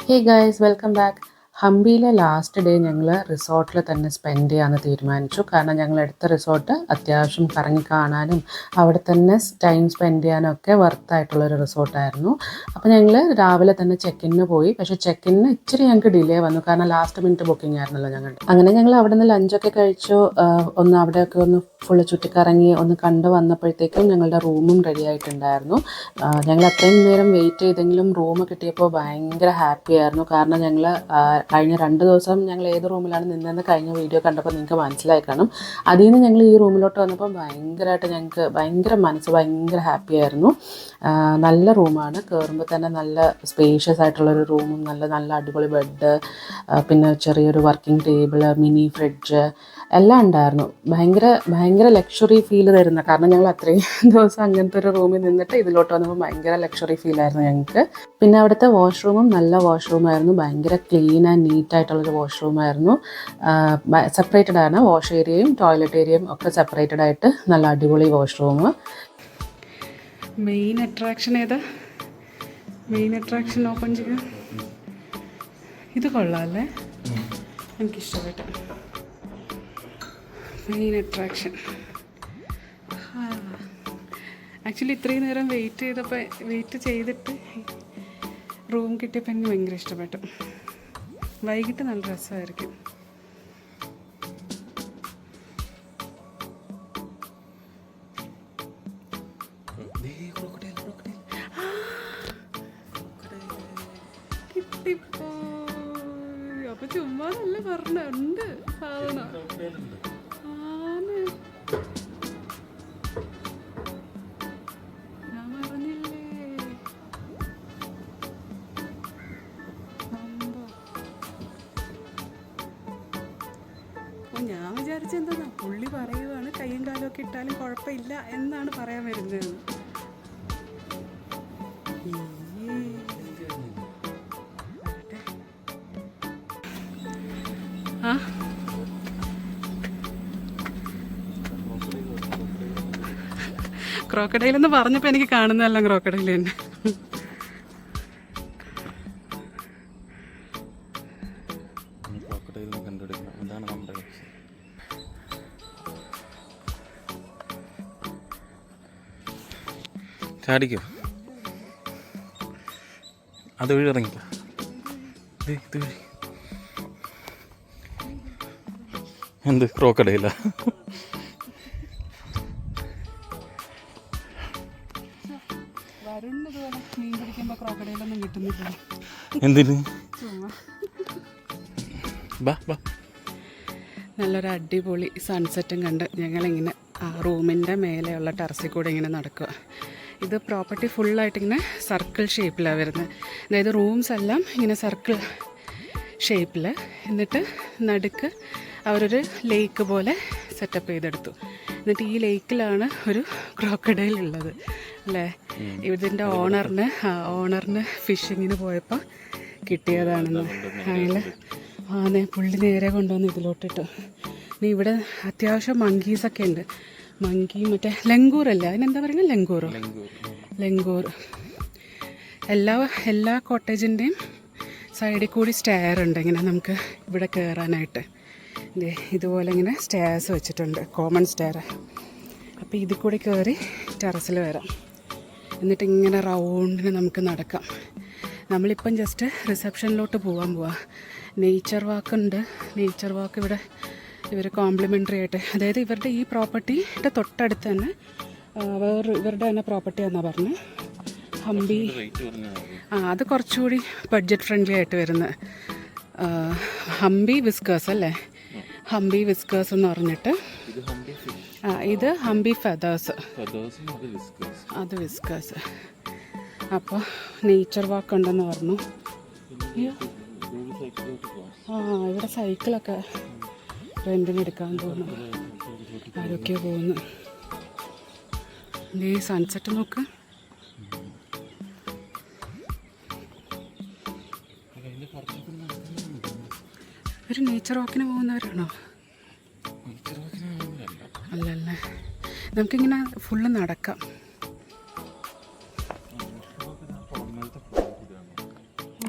ഹേ guys welcome back. ഹംപിയിലെ last day ഞങ്ങൾ റിസോർട്ടിൽ തന്നെ സ്പെൻഡ് ചെയ്യാമെന്ന് തീരുമാനിച്ചു. കാരണം ഞങ്ങൾ എടുത്ത റിസോർട്ട് അത്യാവശ്യം കറങ്ങി കാണാനും അവിടെ തന്നെ ടൈം സ്പെൻഡ് ചെയ്യാനും ഒക്കെ വർത്തായിട്ടുള്ളൊരു റിസോർട്ടായിരുന്നു. അപ്പോൾ ഞങ്ങൾ രാവിലെ തന്നെ ചെക്കിന് പോയി. പക്ഷേ ചെക്കിന് ഇച്ചിരി ഞങ്ങൾക്ക് ഡിലേ വന്നു, കാരണം ലാസ്റ്റ് മിനിറ്റ് ബുക്കിംഗ് ആയിരുന്നല്ലോ ഞങ്ങൾ. അങ്ങനെ ഞങ്ങൾ അവിടെ നിന്ന് ലഞ്ചൊക്കെ കഴിച്ചു. ഒന്ന് അവിടെയൊക്കെ ഒന്ന് ഫുള്ള് ചുറ്റിക്കറങ്ങി ഒന്ന് കണ്ടു വന്നപ്പോഴത്തേക്കും ഞങ്ങളുടെ റൂമും റെഡി ആയിട്ടുണ്ടായിരുന്നു. ഞങ്ങൾ അത്രയും നേരം വെയിറ്റ് ചെയ്തെങ്കിലും റൂം കിട്ടിയപ്പോൾ ഭയങ്കര ഹാപ്പി ആയിരുന്നു. കാരണം ഞങ്ങൾ കഴിഞ്ഞ 2 ദിവസം ഞങ്ങൾ ഏത് റൂമിലാണ് നിന്നതെന്ന് കഴിഞ്ഞ വീഡിയോ കണ്ടപ്പോൾ നിങ്ങൾക്ക് മനസ്സിലായി കാണും. അതിൽ നിന്ന് ഞങ്ങൾ ഈ റൂമിലോട്ട് വന്നപ്പോൾ ഭയങ്കരമായിട്ട് ഞങ്ങൾക്ക് ഭയങ്കര ഹാപ്പി ആയിരുന്നു. നല്ല റൂമാണ്. കയറുമ്പോൾ തന്നെ നല്ല സ്പേഷ്യസ് ആയിട്ടുള്ളൊരു റൂമും നല്ല അടിപൊളി ബെഡ്, പിന്നെ ചെറിയൊരു വർക്കിംഗ് ടേബിൾ, മിനി ഫ്രിഡ്ജ് എല്ലാം ഉണ്ടായിരുന്നു. ഭയങ്കര ലക്ഷറി ഫീൽ തരുന്ന, കാരണം ഞങ്ങൾ അത്രയും ദിവസം അങ്ങനത്തെ ഒരു റൂമിൽ നിന്നിട്ട് ഇതിലോട്ട് വന്നപ്പോൾ ഭയങ്കര ലക്ഷറി ഫീലായിരുന്നു ഞങ്ങൾക്ക്. പിന്നെ അവിടുത്തെ വാഷ്റൂമും നല്ല വാഷ്റൂമായിരുന്നു. ഭയങ്കര ക്ലീൻ ആൻഡ് നീറ്റായിട്ടുള്ളൊരു വാഷ്റൂമായിരുന്നു. സെപ്പറേറ്റഡ് ആണ്, വാഷ് ഏരിയയും ടോയ്ലറ്റ് ഏരിയയും ഒക്കെ സെപ്പറേറ്റഡ് ആയിട്ട് നല്ല അടിപൊളി വാഷ്റൂം. മെയിൻ അട്രാക്ഷൻ ഏതാ? മെയിൻ അട്രാക്ഷൻ ഓപ്പൺ ചെയ്യാം. ഇത് കൊള്ളാമല്ലേ, എനിക്കിഷ്ടപ്പെട്ടു. മെയിൻ അട്രാക്ഷൻ ആക്ച്വലി ഇത്രയും നേരം വെയിറ്റ് ചെയ്തിട്ട് റൂം കിട്ടിയപ്പോൾ എനിക്ക് ഭയങ്കര ഇഷ്ടപ്പെട്ടു. വൈകിട്ട് നല്ല രസമായിരിക്കും. കിട്ടിപ്പോ അപ്പൊ ചുമ്മാ നല്ല പറഞ്ഞുണ്ട് സാധനം. ഞാൻ പറഞ്ഞില്ലേ ഞാൻ വിചാരിച്ചെന്താ, പുള്ളി പറയുവാണ് കയ്യും കാലും ഒക്കെ ഇട്ടാലും കുഴപ്പമില്ല എന്നാണ് പറയാൻ വരുന്നത്. ആ ക്രോക്കഡൈലെന്ന് പറഞ്ഞപ്പോൾ എനിക്ക് കാണുന്നതല്ല ക്രോക്കഡൈൽ തന്നെ. ചാടിക്കോ, അത് വഴി ഇറങ്ങിക്കോ. ഇത് വഴി എന്ത് ക്രോക്കഡൈല? വരുന്നതുപോലെ മീൻ പിടിക്കുമ്പോൾ ക്രോക്കഡൈലൊന്നും കിട്ടുന്നില്ല. എന്തിന്? ബാ ബാ. നല്ലൊരു അടിപൊളി സൺസെറ്റും കണ്ട് ഞങ്ങളിങ്ങനെ ആ റൂമിൻ്റെ മേലെയുള്ള ടെറസിൽ കൂടെ ഇങ്ങനെ നടക്കുക. ഇത് പ്രോപ്പർട്ടി ഫുള്ളായിട്ടിങ്ങനെ സർക്കിൾ ഷേപ്പിലാണ് വരുന്നത്. അതായത് റൂംസ് എല്ലാം ഇങ്ങനെ സർക്കിൾ ഷേപ്പിൽ, എന്നിട്ട് നടുക്ക് അവരൊരു ലേക്ക് പോലെ സെറ്റപ്പ് ചെയ്തെടുത്തു. എന്നിട്ട് ഈ ലേക്കിലാണ് ഒരു ക്രോക്കഡൈൽ ഉള്ളത് അല്ലേ. ഇതിൻ്റെ ഓണറിന് ഫിഷിങ്ങിന് പോയപ്പോൾ കിട്ടിയതാണെന്ന്. അങ്ങനെ പുള്ളി നേരെ കൊണ്ടുവന്ന് ഇതിലോട്ടിട്ടു. ഇനി ഇവിടെ അത്യാവശ്യം മങ്കീസൊക്കെ ഉണ്ട്. മങ്കി മറ്റേ ലങ്കൂറല്ലേ, അതിനെന്താ പറയുക? ലങ്കൂർ. എല്ലാ കോട്ടേജിൻ്റെയും സൈഡിൽ കൂടി സ്റ്റെയർ ഉണ്ട്. ഇങ്ങനെ നമുക്ക് ഇവിടെ കയറാനായിട്ട് ഇതുപോലെ ഇങ്ങനെ സ്റ്റെയർസ് വെച്ചിട്ടുണ്ട്, കോമൺ സ്റ്റെയർ. അപ്പോൾ ഇതിൽ കൂടി കയറി ടെറസിൽ വരാം. എന്നിട്ട് ഇങ്ങനെ റൗണ്ടിന് നമുക്ക് നടക്കാം. നമ്മളിപ്പം ജസ്റ്റ് റിസപ്ഷനിലോട്ട് പോവാം. നേച്ചർ വാക്ക് ഇവിടെ ഇവർ കോംപ്ലിമെൻ്ററി ആയിട്ട്, അതായത് ഇവരുടെ ഈ പ്രോപ്പർട്ടിയുടെ തൊട്ടടുത്ത് തന്നെ ഇവരുടെ തന്നെ പ്രോപ്പർട്ടിയാണെന്നാണ് പറഞ്ഞത്. ഹംപി അത് കുറച്ചുകൂടി ബഡ്ജറ്റ് ഫ്രണ്ട്ലി ആയിട്ട് വരുന്നത് ഹംപി വിസ്കേഴ്സ് അല്ലേ. ഹംപി വിസ്കേഴ്സ് എന്ന് പറഞ്ഞിട്ട്, ഇത് ഹംപി ഫെദേഴ്സ്, അത് വിസ്കേഴ്സ്. അപ്പോൾ നേച്ചർ വാക്ക് ഉണ്ടെന്ന് പറഞ്ഞു. ഇവിടെ സൈക്കിളൊക്കെ റെൻറ്റിന് എടുക്കാൻ തോന്നുന്നു. ആരൊക്കെയോ പോകുന്നു. ഈ സൺസെറ്റ് നോക്ക്. ഒരു നേച്ചർ വാക്കിന് പോകുന്നവരാണോ? അല്ലല്ലേ, നമുക്കിങ്ങനെ ഫുള്ള് നടക്കാം. ഓ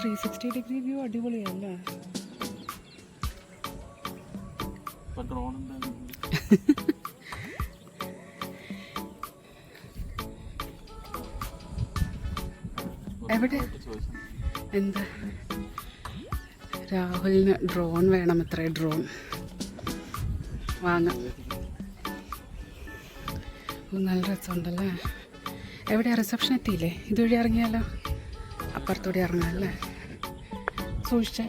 360 വ്യൂ അടിപൊളിയല്ലേ? എവിടെ എന്താ രാഹുലിന് ഡ്രോൺ വേണം, എത്ര ഡ്രോൺ വാങ്ങാം. നല്ല രസമുണ്ടല്ലേ? എവിടെയാ റിസപ്ഷൻ എത്തിയില്ലേ? ഇതുവഴി ഇറങ്ങിയാലോ? അപ്പുറത്തൂടെ ഇറങ്ങാമല്ലേ? സൂക്ഷിച്ചേ.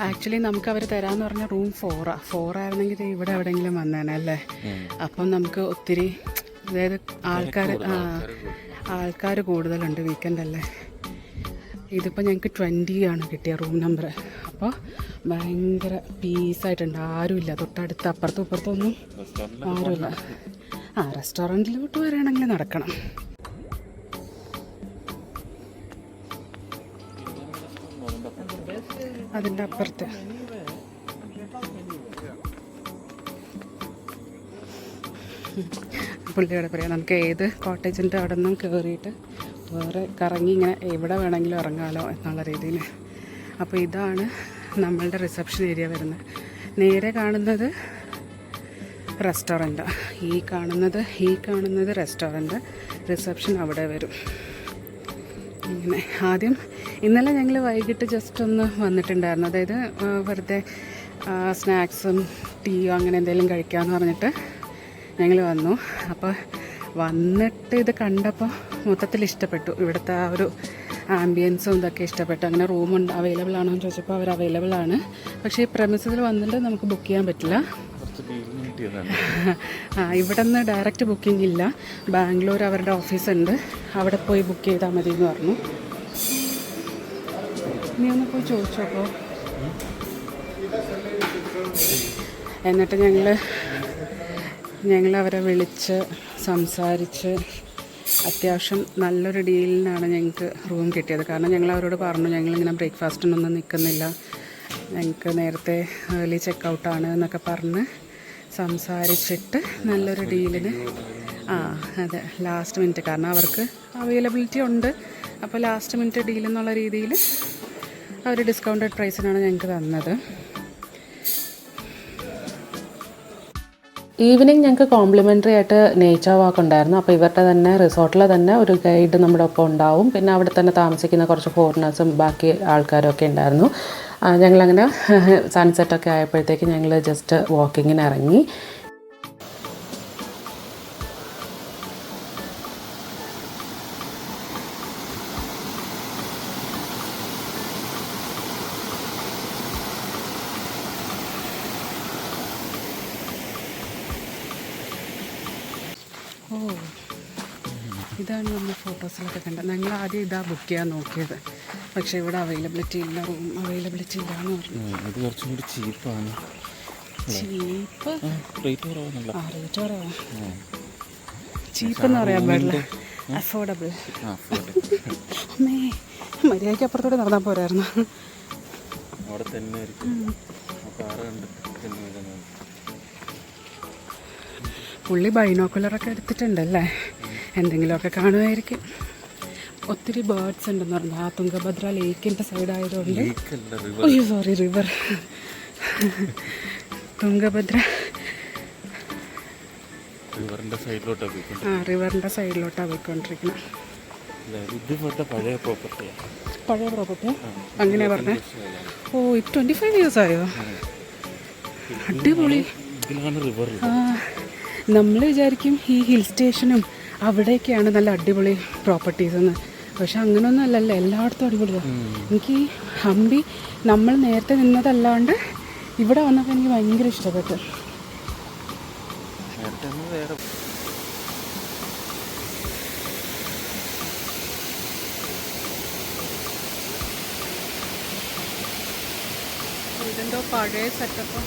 ആക്ച്വലി നമുക്ക് അവർ തരാമെന്ന് പറഞ്ഞ റൂം 4 ആയിരുന്നെങ്കിൽ ഇവിടെ എവിടെയെങ്കിലും വന്നേനല്ലേ. അപ്പം നമുക്ക് ഒത്തിരി, അതായത് ആൾക്കാർ കൂടുതലുണ്ട്, വീക്കെൻഡ് അല്ലേ. ഇതിപ്പോൾ ഞങ്ങൾക്ക് 20 ആണ് കിട്ടിയ റൂം നമ്പർ. അപ്പോൾ ഭയങ്കര പീസായിട്ടുണ്ട്, ആരുമില്ല തൊട്ടടുത്ത്, അപ്പുറത്തും ഇപ്പുറത്തൊന്നും ആരുമില്ല. റെസ്റ്റോറൻറ്റിലോട്ട് വരികയാണെങ്കിൽ നടക്കണം. അതിൻ്റെ അപ്പുറത്ത് പുള്ളിയോടെ പറയാം, നമുക്ക് ഏത് കോട്ടേജിൻ്റെ അവിടെ നിന്നും കയറിയിട്ട് വേറെ കറങ്ങി ഇങ്ങനെ എവിടെ വേണമെങ്കിലും ഇറങ്ങാമല്ലോ എന്നുള്ള രീതിയിൽ. അപ്പോൾ ഇതാണ് നമ്മളുടെ റിസപ്ഷൻ ഏരിയ വരുന്നത്. നേരെ കാണുന്നത് റെസ്റ്റോറൻറ്റ്, ഈ കാണുന്നത് റെസ്റ്റോറൻറ്റ്, റിസപ്ഷൻ അവിടെ വരും. ഇങ്ങനെ ആദ്യം ഇന്നലെ ഞങ്ങൾ വൈകിട്ട് ജസ്റ്റ് ഒന്ന് വന്നിട്ടുണ്ടായിരുന്നു, അതായത് വെറുതെ സ്നാക്സും ടീയോ അങ്ങനെ എന്തെങ്കിലും കഴിക്കാമെന്ന് പറഞ്ഞിട്ട് ഞങ്ങൾ വന്നു. അപ്പോൾ വന്നിട്ട് ഇത് കണ്ടപ്പോൾ മൊത്തത്തിൽ ഇഷ്ടപ്പെട്ടു, ഇവിടുത്തെ ആ ഒരു ആംബിയൻസും ഇതൊക്കെ ഇഷ്ടപ്പെട്ടു. അങ്ങനെ റൂം അവൈലബിൾ ആണോ എന്ന് ചോദിച്ചപ്പോൾ അവർ അവൈലബിൾ ആണ്, പക്ഷേ ഈ പ്രമിസസിൽ വന്നിട്ട് നമുക്ക് ബുക്ക് ചെയ്യാൻ പറ്റില്ല. ഇവിടെ നിന്ന് ഡയറക്റ്റ് ബുക്കിംഗ് ഇല്ല, ബാംഗ്ലൂർ അവരുടെ ഓഫീസുണ്ട്, അവിടെ പോയി ബുക്ക് ചെയ്താൽ മതി എന്ന് പറഞ്ഞു. നീ ഒന്ന് പോയി ചോദിച്ചോക്കോ. എന്നിട്ട് ഞങ്ങൾ അവരെ വിളിച്ച് സംസാരിച്ച് അത്യാവശ്യം നല്ലൊരു ഡീലിനാണ് ഞങ്ങൾക്ക് റൂം കിട്ടിയത്. കാരണം ഞങ്ങൾ അവരോട് പറഞ്ഞു, ഞങ്ങളിങ്ങനെ ബ്രേക്ക്ഫാസ്റ്റിനൊന്നും നിൽക്കുന്നില്ല, ഞങ്ങൾക്ക് നേരത്തെ ഏർലി ചെക്കൗട്ടാണ് എന്നൊക്കെ പറഞ്ഞ് സംസാരിച്ചിട്ട് നല്ലൊരു ഡീലിന് അതെ ലാസ്റ്റ് മിനിറ്റ്, കാരണം അവർക്ക് അവൈലബിലിറ്റി ഉണ്ട്, അപ്പോൾ ലാസ്റ്റ് മിനിറ്റ് ഡീൽ എന്നുള്ള രീതിയിൽ അവർ ഡിസ്കൗണ്ടഡ് പ്രൈസിനാണ് ഞങ്ങൾക്ക് തന്നത്. ഈവനിങ് ഞങ്ങൾക്ക് കോംപ്ലിമെൻ്ററി ആയിട്ട് നേച്ചർ വാക്ക് ഉണ്ടായിരുന്നു. അപ്പോൾ ഇവരുടെ തന്നെ റിസോർട്ടിൽ തന്നെ ഒരു ഗൈഡ് നമ്മുടെ ഒപ്പം ഉണ്ടാവും. പിന്നെ അവിടെ തന്നെ താമസിക്കുന്ന കുറച്ച് ഫോറിനേഴ്സും ബാക്കി ആൾക്കാരും ഒക്കെ ഉണ്ടായിരുന്നു. ഞങ്ങളങ്ങനെ സൺസെറ്റൊക്കെ ആയപ്പോഴത്തേക്ക് ഞങ്ങൾ ജസ്റ്റ് വാക്കിങ്ങിന് ഇറങ്ങി. ഇതാണ് നമ്മൾ ഫോട്ടോസിലൊക്കെ കണ്ടത്. ഞങ്ങൾ ആദ്യം ഇതാ ബുക്ക് ചെയ്യാൻ നോക്കിയത്, പക്ഷേ ഇവിടെ അവൈലബിലിറ്റി ഇല്ല, റൂം അവൈലബിലിറ്റി ഇല്ല എന്ന് പറഞ്ഞു. ഇത് കുറച്ചും കൂടി ചീപ്പാണ്. ചീപ്പ് റേറ്റ് കുറവാണല്ലോ. റേറ്റ് കുറവാണ്. ചീപ്പ് എന്ന് പറയാൻ പാടില്ല, അഫോർഡബിൾ. അമ്മേ, മര്യാദയ്ക്ക് അപ്പുറത്തോടെ നടന്നാൽ പോരായിരുന്നു. അവിടെ തന്നെ പുള്ളി ബൈനോക്കുലറൊക്കെ എടുത്തിട്ടുണ്ടല്ലേ, എന്തെങ്കിലുമൊക്കെ കാണുമായിരിക്കും. ഒത്തിരി ബേർഡ്സ് ഉണ്ടെന്ന് പറഞ്ഞു. ആ തുംഗഭദ്ര ലേക്കിൻ്റെ സൈഡായതുകൊണ്ട്, അയ്യോ സോറി, റിവർ തുംഗഭദ്ര റിവറിൻ്റെ സൈഡിലോട്ടാണ് പോയിക്കൊണ്ടിരിക്കുന്നത്. പഴയ പ്രോപ്പർട്ടിയാ അങ്ങനെ പറഞ്ഞേ? ഓ, 25 years ആയോ? അടിപൊളി. നമ്മൾ വിചാരിക്കും ഈ ഹിൽ സ്റ്റേഷനും അവിടെയൊക്കെയാണ് നല്ല അടിപൊളി പ്രോപ്പർട്ടീസ് എന്ന്, പക്ഷെ അങ്ങനെയൊന്നും അല്ലല്ലോ, എല്ലായിടത്തും അടിപൊളിയാണ്. എനിക്ക് ഹംപി നമ്മൾ നേരത്തെ നിന്നതല്ലാണ്ട് ഇവിടെ വന്നപ്പോൾ എനിക്ക് ഭയങ്കര ഇഷ്ടപ്പെട്ടു. ഇതെന്തോ പഴയ സെറ്റപ്പ്.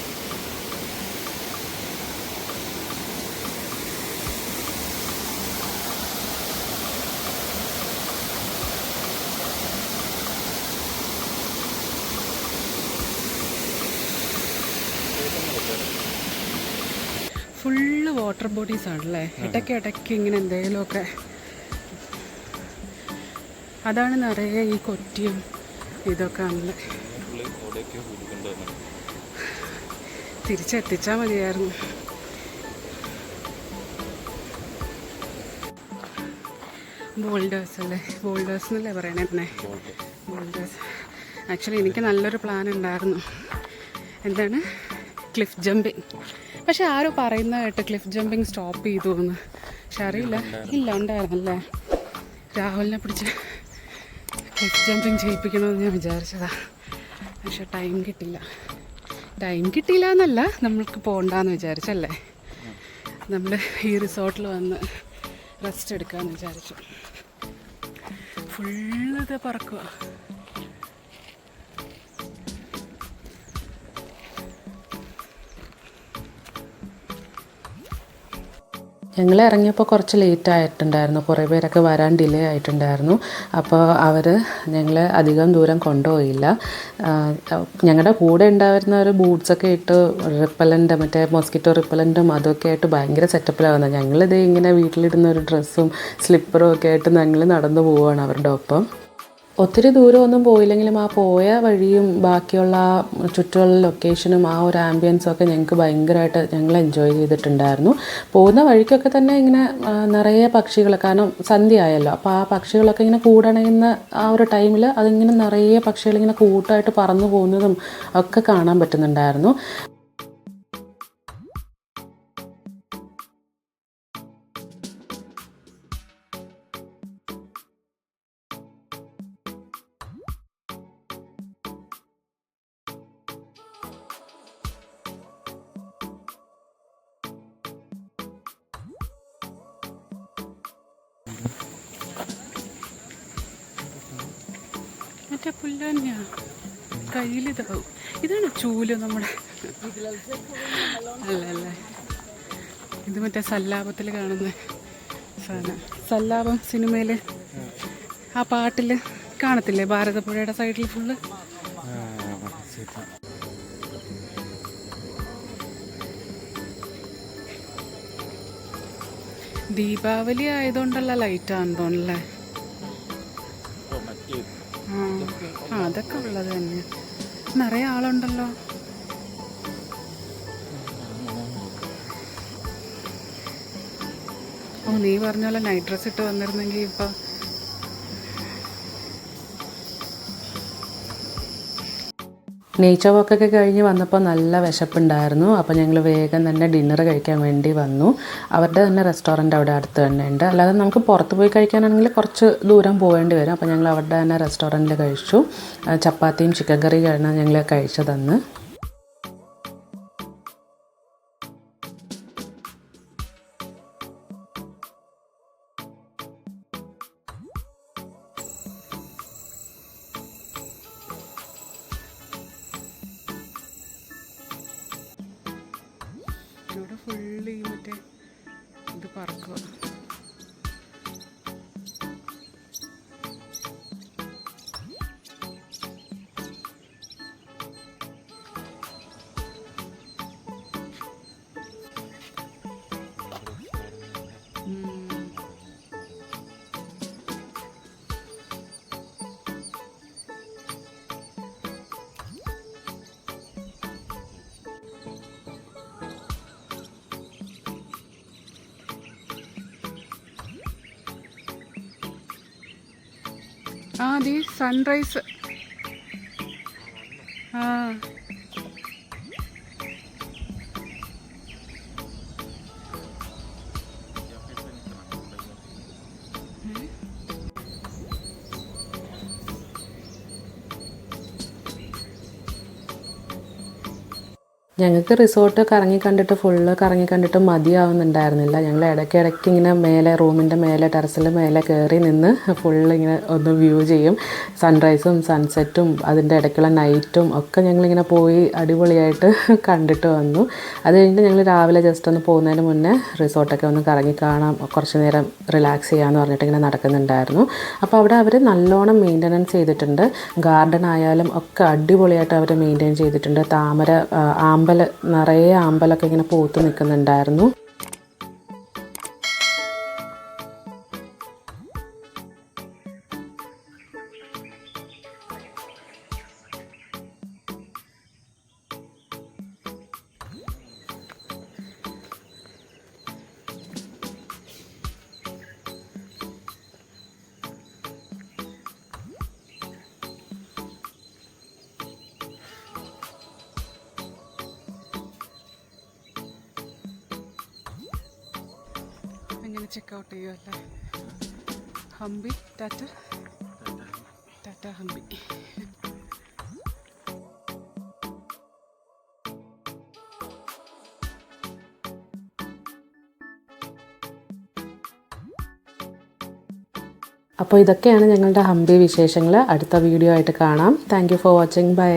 ഫുള്ള് വാട്ടർ ബോഡീസ് ആണല്ലേ. ഇടയ്ക്ക് ഇങ്ങനെ എന്തെങ്കിലുമൊക്കെ അതാണ് നിറയെ ഈ കൊറ്റിയും ഇതൊക്കെ ആണല്ലേ. തിരിച്ചെത്തിച്ചാൽ മതിയായിരുന്നു. ബോൾഡേഴ്സ് അല്ലേ, ബോൾഡേഴ്സ് എന്നല്ലേ പറയണേ തന്നെ, ബോൾഡേഴ്സ്. ആക്ച്വലി എനിക്ക് നല്ലൊരു പ്ലാൻ ഉണ്ടായിരുന്നു. എന്താണ്, ക്ലിഫ് ജമ്പിങ്. പക്ഷെ ആരോ പറയുന്ന കേട്ട് ക്ലിഫ് ജമ്പിങ് സ്റ്റോപ്പ് ചെയ്തു എന്ന്. പക്ഷെ അറിയില്ല. ഇല്ല, ഉണ്ടായിരുന്നല്ലേ. രാഹുലിനെ പിടിച്ച് ക്ലിഫ് ജമ്പിങ് ചെയ്യിപ്പിക്കണമെന്ന് ഞാൻ വിചാരിച്ചതാണ്. പക്ഷെ ടൈം കിട്ടിയില്ല എന്നല്ല, നമ്മൾക്ക് പോകണ്ടെന്ന് വിചാരിച്ചല്ലേ. നമ്മൾ ഈ റിസോർട്ടിൽ വന്ന് റെസ്റ്റ് എടുക്കാമെന്ന് വിചാരിച്ചു. ഫുള്ളിത് പറക്കുക. ഞങ്ങൾ ഇറങ്ങിയപ്പോൾ കുറച്ച് ലേറ്റ് ആയിട്ടുണ്ടായിരുന്നു, കുറേ പേരൊക്കെ വരാൻ ഡിലേ ആയിട്ടുണ്ടായിരുന്നു. അപ്പോൾ അവർ ഞങ്ങളെ അധികം ദൂരം കൊണ്ടുപോയില്ല. ഞങ്ങളുടെ കൂടെ ഉണ്ടായിരുന്ന ഒരു ബൂട്ട്സൊക്കെ ഇട്ട് റിപ്പലൻ്റ്, മറ്റേ മോസ്കിറ്റോ റിപ്പലൻറ്റും അതൊക്കെ ആയിട്ട് ഭയങ്കര സെറ്റപ്പിലാവുന്നത്. ഞങ്ങളിത് ഇങ്ങനെ വീട്ടിലിടുന്ന ഒരു ഡ്രസ്സും സ്ലിപ്പറും ഒക്കെ ആയിട്ട് ഞങ്ങൾ നടന്നു പോവുകയാണ് അവരുടെ ഒപ്പം. ഒത്തിരി ദൂരമൊന്നും പോയില്ലെങ്കിലും ആ പോയ വഴിയും ബാക്കിയുള്ള ആ ചുറ്റുമുള്ള ലൊക്കേഷനും ആ ഒരു ആംബിയൻസും ഒക്കെ ഞങ്ങൾക്ക് ഭയങ്കരമായിട്ട് ഞങ്ങൾ എൻജോയ് ചെയ്തിട്ടുണ്ടായിരുന്നു. പോകുന്ന വഴിക്കൊക്കെ തന്നെ ഇങ്ങനെ നിറയെ പക്ഷികൾ, കാരണം സന്ധ്യ ആയല്ലോ, അപ്പോൾ ആ പക്ഷികളൊക്കെ ഇങ്ങനെ കൂടണയുന്ന ആ ഒരു ടൈമിൽ അതിങ്ങനെ നിറയെ പക്ഷികളിങ്ങനെ കൂട്ടമായിട്ട് പറന്നു പോകുന്നതും ഒക്കെ കാണാൻ പറ്റുന്നുണ്ടായിരുന്നു. മറ്റേ പുല്ല് തന്നെയാണ് കയ്യിലിതാവും. ഇതാണ് ചൂല് നമ്മുടെ, അല്ലല്ലേ, ഇത് മറ്റേ സല്ലാപത്തിൽ കാണുന്ന സാധനം. സല്ലാപം സിനിമയിൽ ആ പാട്ടിൽ കാണത്തില്ലേ, ഭാരതപ്പുഴയുടെ സൈഡിൽ ഫുള്ള്. ദീപാവലി ആയതുകൊണ്ടുള്ള ലൈറ്റാണെന്ന് തോന്നുന്നല്ലേ. ആ അതൊക്കെ ഉള്ളത് തന്നെ. നിറയെ ആളുണ്ടല്ലോ. ഓ, നീ പറഞ്ഞ പോലെ നൈറ്റ് ഡ്രസ് ഇട്ട് വന്നിരുന്നെങ്കിൽ ഇപ്പം. നേച്ചർ വാക്കൊക്കെ കഴിഞ്ഞ് വന്നപ്പോൾ നല്ല വിശപ്പുണ്ടായിരുന്നു. അപ്പോൾ ഞങ്ങൾ വേഗം തന്നെ ഡിന്നർ കഴിക്കാൻ വേണ്ടി വന്നു. അവരുടെ തന്നെ റെസ്റ്റോറൻറ്റ് അവിടെ അടുത്ത് തന്നെ ഉണ്ട്. അല്ലാതെ നമുക്ക് പുറത്ത് പോയി കഴിക്കാനാണെങ്കിൽ കുറച്ച് ദൂരം പോകേണ്ടി വരും. അപ്പോൾ ഞങ്ങൾ അവരുടെ തന്നെ റെസ്റ്റോറൻറ്റിൽ കഴിച്ചു. ചപ്പാത്തിയും ചിക്കൻ കറിയാണ് ഞങ്ങൾ കഴിച്ചതെന്ന്. ഇവിടെ ഫുള്ള് ഈ മറ്റേ ഇത് പറക്കുക. ആ ദീ സൺറൈസ്. ആ ഞങ്ങൾക്ക് റിസോർട്ട് കറങ്ങി കണ്ടിട്ട് ഫുള്ള് കറങ്ങി കണ്ടിട്ട് മതിയാവുന്നുണ്ടായിരുന്നില്ല. ഞങ്ങൾ ഇടയ്ക്കിടയ്ക്ക് ഇങ്ങനെ മേലെ, റൂമിൻ്റെ മേലെ, ടെറസിൽ മേലെ കയറി നിന്ന് ഫുള്ള് ഇങ്ങനെ ഒന്ന് വ്യൂ ചെയ്യും. സൺറൈസും സൺസെറ്റും അതിൻ്റെ ഇടയ്ക്കുള്ള നൈറ്റും ഒക്കെ ഞങ്ങളിങ്ങനെ പോയി അടിപൊളിയായിട്ട് കണ്ടിട്ട് വന്നു. അത് കഴിഞ്ഞിട്ട് ഞങ്ങൾ രാവിലെ ജസ്റ്റ് ഒന്ന് പോകുന്നതിന് മുന്നേ റിസോർട്ടൊക്കെ ഒന്ന് കറങ്ങി കാണാം, കുറച്ച് നേരം റിലാക്സ് ചെയ്യാമെന്ന് പറഞ്ഞിട്ട് ഇങ്ങനെ നടക്കുന്നുണ്ടായിരുന്നു. അപ്പോൾ അവിടെ അവർ നല്ലോണം മെയിൻ്റനൻസ് ചെയ്തിട്ടുണ്ട്. ഗാർഡൻ ആയാലും ഒക്കെ അടിപൊളിയായിട്ട് അവർ മെയിൻറ്റെയിൻ ചെയ്തിട്ടുണ്ട്. താമര, നിറയെ ആമ്പലൊക്കെ ഇങ്ങനെ പൂത്ത് നിൽക്കുന്നുണ്ടായിരുന്നു. ഇങ്ങനെ ചെക്കൗട്ട് ചെയ്യുമല്ലേ. Hampi tata tata Hampi. അപ്പോൾ ഇതൊക്കെയാണ് ഞങ്ങളുടെ ഹംപി വിശേഷങ്ങൾ. അടുത്ത വീഡിയോ ആയിട്ട് കാണാം. Thank you for watching. By.